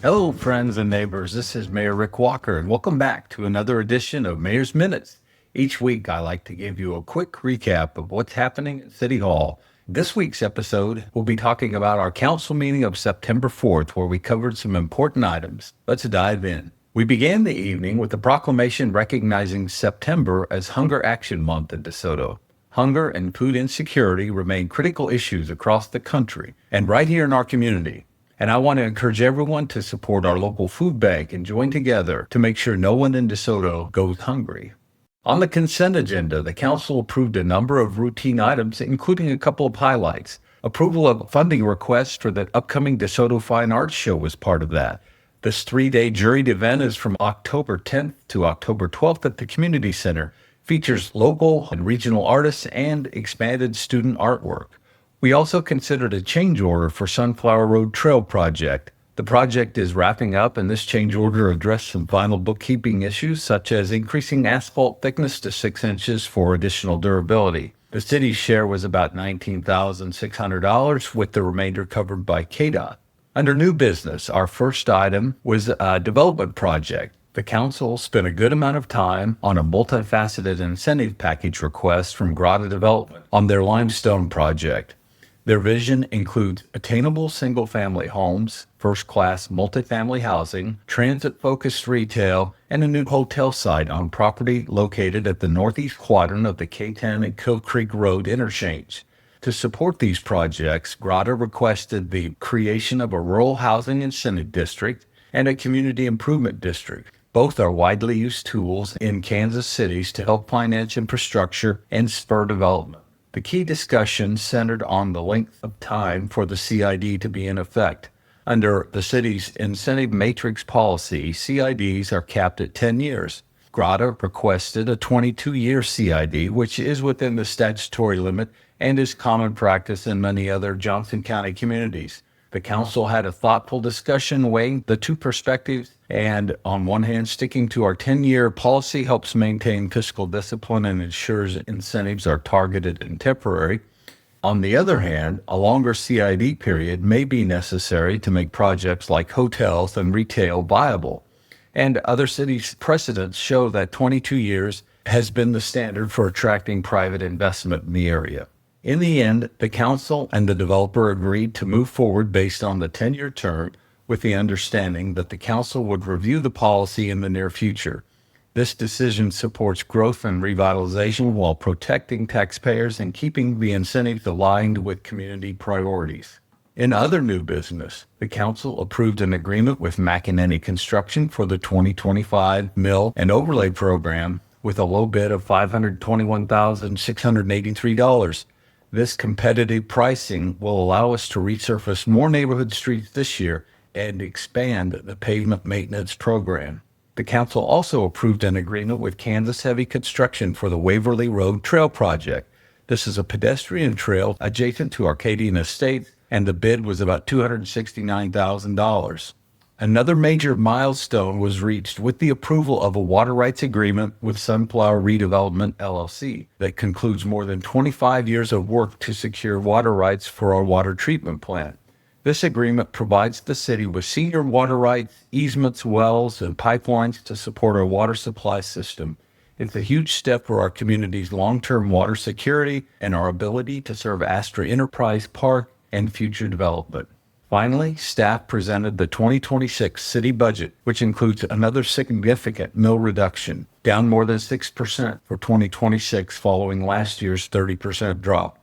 Hello, friends and neighbors. This is Mayor Rick Walker, and welcome back to another edition of Mayor's Minutes. Each week, I like to give you a quick recap of what's happening at City Hall. This week's episode, we'll be talking about our council meeting of September 4th, where we covered some important items. Let's dive in. We began the evening with a proclamation recognizing September as Hunger Action Month in DeSoto. Hunger and food insecurity remain critical issues across the country and right here in our community. And I want to encourage everyone to support our local food bank and join together to make sure no one in DeSoto goes hungry. On the consent agenda, the council approved a number of routine items, including a couple of highlights. Approval of funding requests for the upcoming Soto Fine Arts Show was part of that. This 3-day juried event is from October 10th to October 12th at the Community Center. Features local and regional artists and expanded student artwork. We also considered a change order for Sunflower Road Trail project. The project is wrapping up, and this change order addressed some final bookkeeping issues, such as increasing asphalt thickness to 6 inches for additional durability. The city's share was about $19,600, with the remainder covered by KDOT. Under new business, our first item was a development project. The council spent a good amount of time on a multifaceted incentive package request from Grata Development on their Limestone project. Their vision includes attainable single-family homes, first-class multifamily housing, transit-focused retail, and a new hotel site on property located at the northeast quadrant of the K10 and Kill Creek Road interchange. To support these projects, Grata requested the creation of a rural housing incentive district and a community improvement district. Both are widely used tools in Kansas cities to help finance infrastructure and spur development. The key discussion centered on the length of time for the CID to be in effect. Under the city's incentive matrix policy, CIDs are capped at 10 years. Grata requested a 22-year CID, which is within the statutory limit and is common practice in many other Johnson County communities. The council had a thoughtful discussion weighing the two perspectives, and on one hand, sticking to our 10-year policy helps maintain fiscal discipline and ensures incentives are targeted and temporary. On the other hand, a longer CID period may be necessary to make projects like hotels and retail viable. And other cities' precedents show that 22 years has been the standard for attracting private investment in the area. In the end, the council and the developer agreed to move forward based on the 10-year term, with the understanding that the council would review the policy in the near future. This decision supports growth and revitalization while protecting taxpayers and keeping the incentives aligned with community priorities. In other new business, the council approved an agreement with McEnany Construction for the 2025 Mill and Overlay Program with a low bid of $521,683. This competitive pricing will allow us to resurface more neighborhood streets this year and expand the pavement maintenance program. The council also approved an agreement with Kansas Heavy Construction for the Waverly Road Trail project. This is a pedestrian trail adjacent to Arcadian Estates, and the bid was about $269,000. Another major milestone was reached with the approval of a water rights agreement with Sunflower Redevelopment, LLC, that concludes more than 25 years of work to secure water rights for our water treatment plant. This agreement provides the city with senior water rights, easements, wells, and pipelines to support our water supply system. It's a huge step for our community's long-term water security and our ability to serve Astra Enterprise Park and future development. Finally, staff presented the 2026 city budget, which includes another significant mill reduction, down more than 6% for 2026 following last year's 30% drop.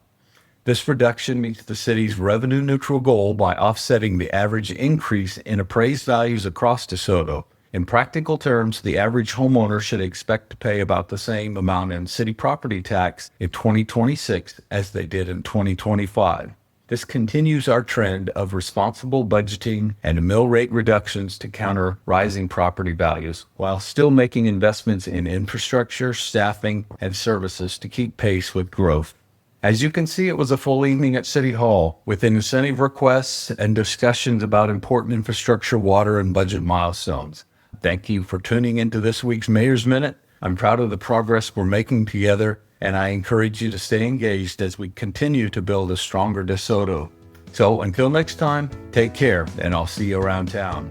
This reduction meets the city's revenue-neutral goal by offsetting the average increase in appraised values across DeSoto. In practical terms, the average homeowner should expect to pay about the same amount in city property tax in 2026 as they did in 2025. This continues our trend of responsible budgeting and mill rate reductions to counter rising property values, while still making investments in infrastructure, staffing, and services to keep pace with growth. As you can see, it was a full evening at City Hall, with incentive requests and discussions about important infrastructure, water, and budget milestones. Thank you for tuning into this week's Mayor's Minute. I'm proud of the progress we're making together, and I encourage you to stay engaged as we continue to build a stronger DeSoto. So until next time, take care, and I'll see you around town.